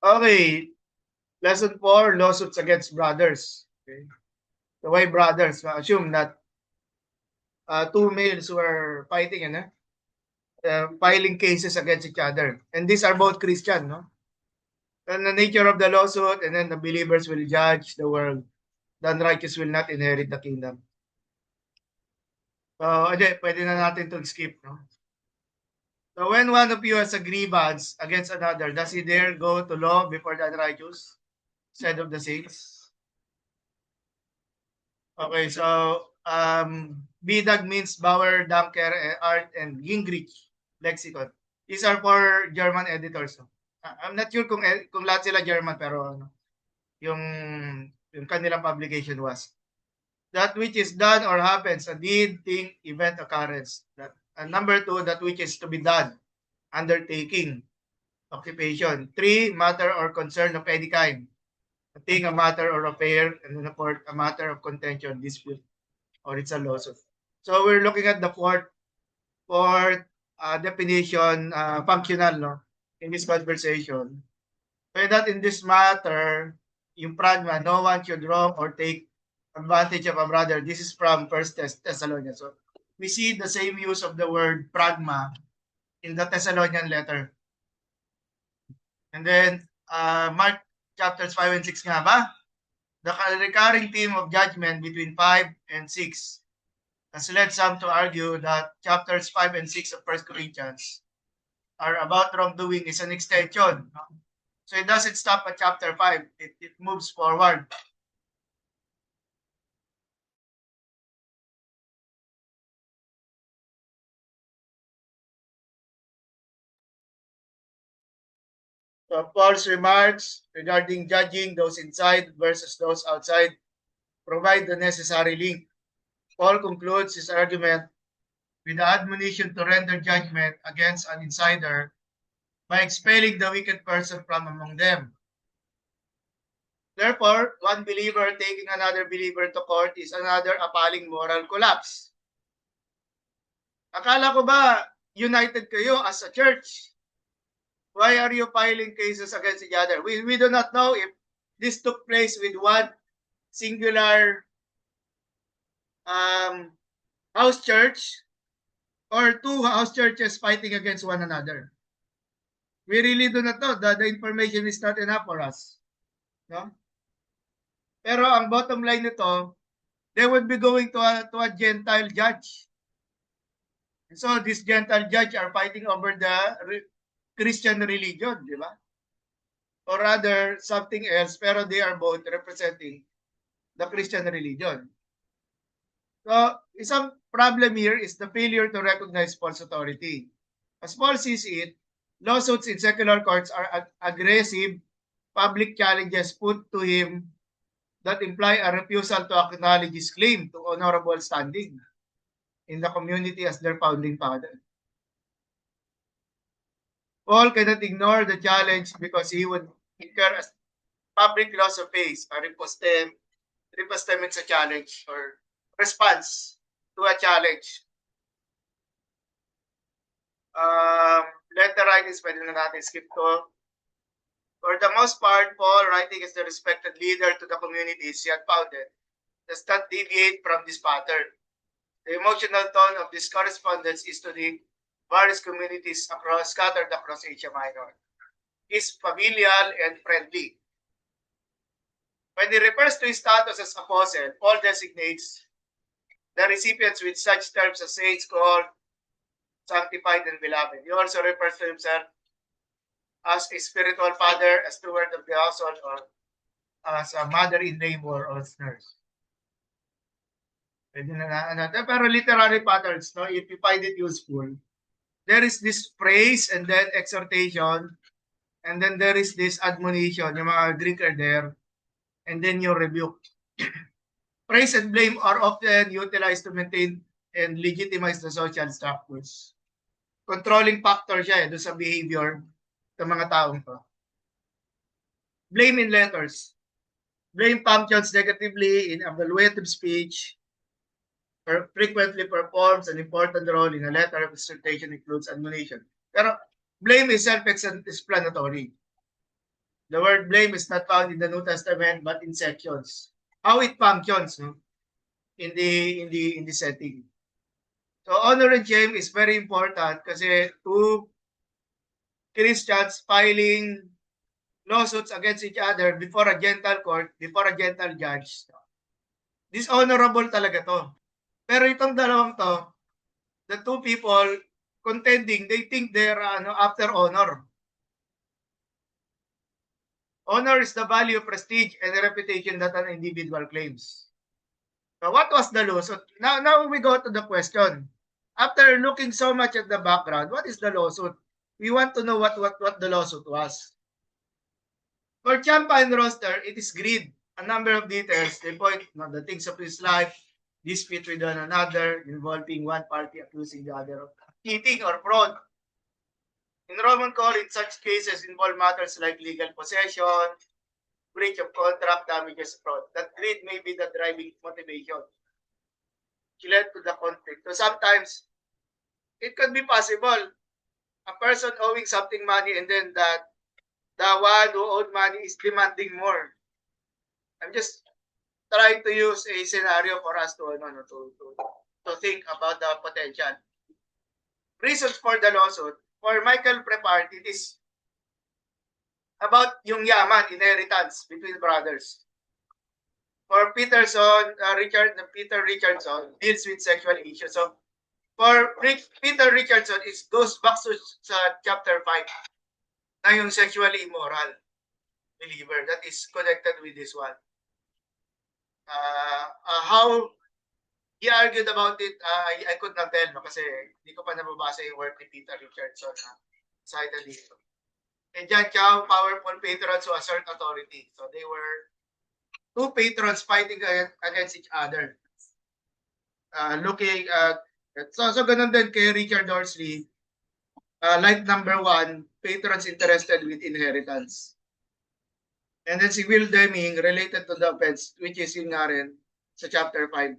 Okay, lesson 4, lawsuits against brothers. Okay. So why brothers? Assume that two males were fighting and filing cases against each other. And these are both Christian, no? And the nature of the lawsuit, and then the believers will judge the world. The unrighteous will not inherit the kingdom. So, pwede na natin to skip, no? So when one of you has a grievance against another, does he dare go to law before the unrighteous, instead of the saints? Okay, so BDAG means Bauer, Danker, Art, and Gingrich lexicon. These are for German editors. No? I'm not sure kung lahat sila German, pero ano, yung yung kanilang publication was that which is done or happens, a deed, thing, event, occurrence. That, and number 2, that which is to be done, undertaking, occupation. 3, matter or concern of any kind. A thing, a matter or affair, and then a matter of contention, dispute, or it's a lawsuit. So we're looking at the fourth definition, functional, no, in this conversation. So that in this matter, yung pragma, no one should wrong or take advantage of a brother. This is from First Thessalonians. So we see the same use of the word pragma in the Thessalonian letter. And then Mark chapters 5 and 6 nga ba? The recurring theme of judgment between 5 and 6 has led some to argue that chapters 5 and 6 of 1 Corinthians are about wrongdoing is an extension. So it doesn't stop at chapter 5. It moves forward. So Paul's remarks regarding judging those inside versus those outside provide the necessary link. Paul concludes his argument with the admonition to render judgment against an insider by expelling the wicked person from among them. Therefore, one believer taking another believer to court is another appalling moral collapse. Akala ko ba united kayo as a church? Why are you filing cases against each other? We do not know if this took place with one singular house church or two house churches fighting against one another. We really do not know. The information is not enough for us. No? Pero ang bottom line nito, they would be going to a Gentile judge. And so these Gentile judge are fighting over the Christian religion, di ba? Or rather, something else, pero they are both representing the Christian religion. So, isang problem here is the failure to recognize Paul's authority. As Paul sees it, lawsuits in secular courts are aggressive public challenges put to him that imply a refusal to acknowledge his claim to honorable standing in the community as their founding father. Paul cannot ignore the challenge because he would incur a public loss of face, a ripostem sa challenge or response to a challenge. Letter writings, pwede na natin skip to. For the most part, Paul, writing as the respected leader to the communities he had founded, does not deviate from this pattern. The emotional tone of this correspondence is to the various communities scattered across Asia Minor. Is familial and friendly. When he refers to his status as apostle, Paul designates the recipients with such terms as saints, called, sanctified, and beloved. He also refers to himself as a spiritual father, a steward of the household, or as a mother-in-law or nurse. Pwede na natin. Pero literary patterns, no, if you find it useful, there is this praise and then exhortation, and then there is this admonition, yung mga Greek are there, and then your rebuke. Praise and blame are often utilized to maintain and legitimize the social structures. Controlling factor siya doon sa behavior ng mga taong to. Blame in letters. Blame functions negatively in evaluative speech, frequently performs an important role in a letter of exhortation, includes admonition. Pero blame is self-explanatory. The word blame is not found in the New Testament but in sections. How it functions, no? In the setting. So honor and shame is very important kasi two Christians filing lawsuits against each other before a gentle court, before a gentle judge. Dishonorable talaga to. Pero itong dalawang to, the two people contending, they think they're after honor. Honor is the value, prestige, and reputation that an individual claims. So what was the lawsuit? Now we go to the question. After looking so much at the background, what is the lawsuit? We want to know what the lawsuit was. For Champa and Roster, it is greed. A number of details. They point the things of his life, dispute with one another, involving one party accusing the other of cheating or fraud. In Roman code, in such cases involve matters like legal possession, breach of contract, damages, fraud. That greed may be the driving motivation which led to the conflict. So sometimes it could be possible a person owing something money and then that the one who owed money is demanding more. I'm just trying to use a scenario for us to think about the potential reasons for the lawsuit. For Michael Prepart, it is about yung yaman, inheritance between brothers. For Peterson, Peter Richardson deals with sexual issues. So for Peter Richardson, it goes back to chapter 5 na yung sexually immoral believer that is connected with this one. How he argued about it, I could not tell no, kasi hindi ko pa nababasa yung work ni Peter Richardson na cited dito. And John Chow, powerful patrons who assert authority. So they were two patrons fighting against each other. Looking at, so ganun din kay Richard Dorsley, like number 1, patrons interested with inheritance. And then si Will Deming related to the offense, which is yun nga rin sa chapter 5.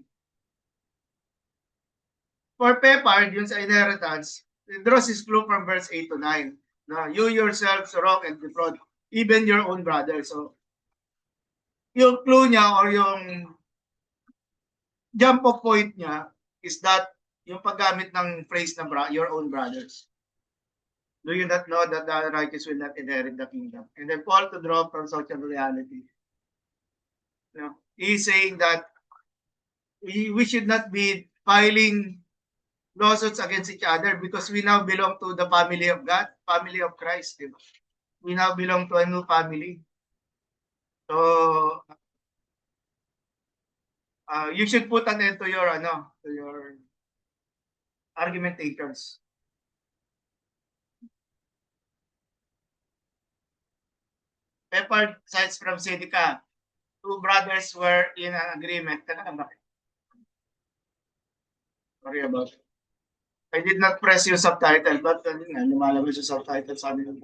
For Pepard, yun sa inheritance, it draws his clue from verse 8 to 9. Now, you yourselves wrong and defraud even your own brother. So, yung clue niya or yung jump off point niya is that yung paggamit ng phrase na your own brothers. Do you not know that the righteous will not inherit the kingdom? And then Paul to draw from social reality. You know, he's saying that we should not be filing lawsuits against each other because we now belong to the family of God, family of Christ. Diba? We now belong to a new family. So, you should put an end to your argumentations. Pepper cites from Seneca, two brothers were in an agreement. Sorry about it. I did not press yung subtitle, but lumalabas yung subtitle sa amin.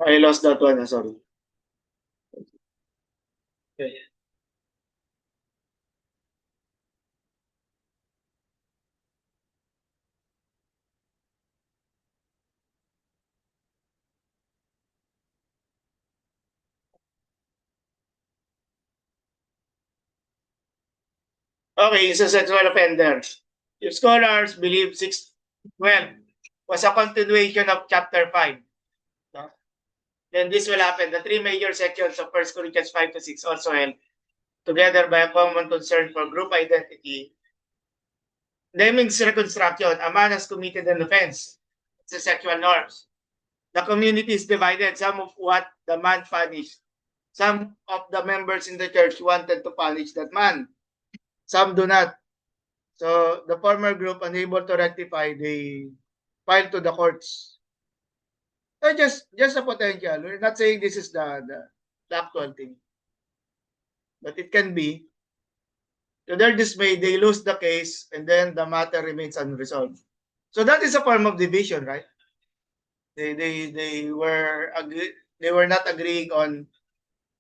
I lost that one, sorry. Okay. Okay, so sexual offenders. If scholars believe 6:12 was a continuation of chapter 5, no? Then this will happen. The three major sections of 1 Corinthians 5 to 6 also held together by a common concern for group identity. Deming's reconstruction, a man has committed an offense. It's the sexual norms. The community is divided. Some of what the man punished. Some of the members in the church wanted to punish that man. Some do not. So the former group, unable to rectify, they filed to the courts. So just a potential. We're not saying this is the actual thing. but it can be. To their dismay, they lose the case and then the matter remains unresolved. So that is a form of division, right? They were they were not agreeing on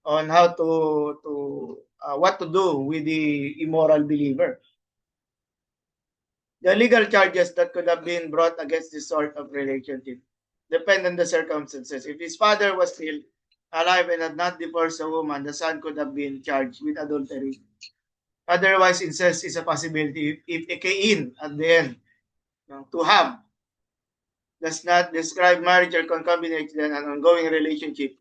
how to what to do with the immoral believer. The legal charges that could have been brought against this sort of relationship depend on the circumstances. If his father was still alive and had not divorced a woman, the son could have been charged with adultery. Otherwise, incest is a possibility if a Cain at the end, to have, does not describe marriage or concubinage, then an ongoing relationship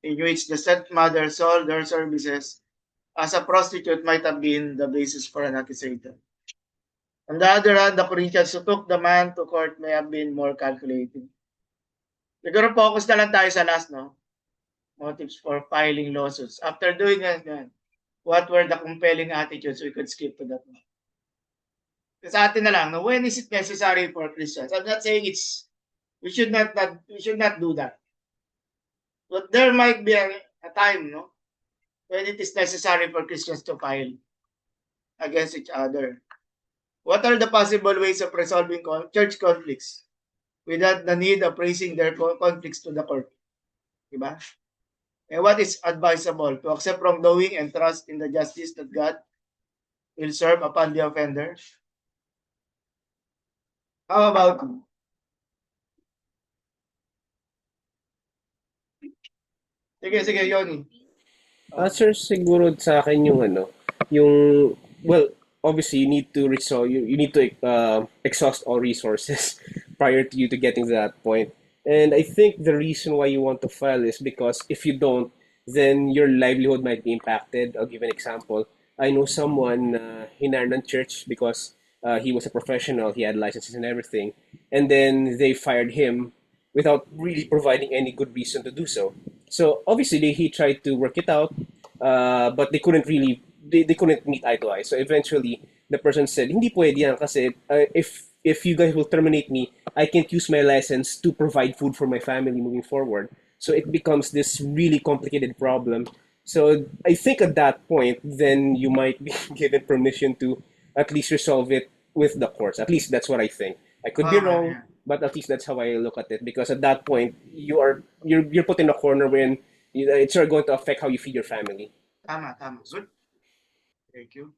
in which the stepmother sold her services as a prostitute might have been the basis for an accusation. On the other hand, the Corinthians who took the man to court may have been more calculating. Siguro focus na lang tayo sa last, no? Motives for filing lawsuits. After doing that, what were the compelling attitudes? We could skip to that one. Sa atin na lang, no? When is it necessary for Christians? I'm not saying we should not do that. But there might be a time, no, when it is necessary for Christians to file against each other. What are the possible ways of resolving church conflicts without the need of raising their conflicts to the court? Diba? And what is advisable? To accept wrongdoing and trust in the justice that God will serve upon the offender? How about you? Sige, Yoni. Sir, siguro sa akin yung yung, well, obviously you need to you need to exhaust all resources prior to you to getting to that point. And I think the reason why you want to file is because if you don't, then your livelihood might be impacted. I'll give an example. I know someone hired ng church because he was a professional, he had licenses and everything, and then they fired him without really providing any good reason to do so. So obviously he tried to work it out, but they couldn't meet eye to eye. So eventually the person said, "Hindi pwede yan kasi if you guys will terminate me, I can't use my license to provide food for my family moving forward." So it becomes this really complicated problem. So I think at that point, then you might be given permission to at least resolve it with the courts. At least that's what I think. I could be wrong, Yeah. but at least that's how I look at it. Because at that point, you're put in a corner when it's going to affect how you feed your family. Tama. Good. Thank you.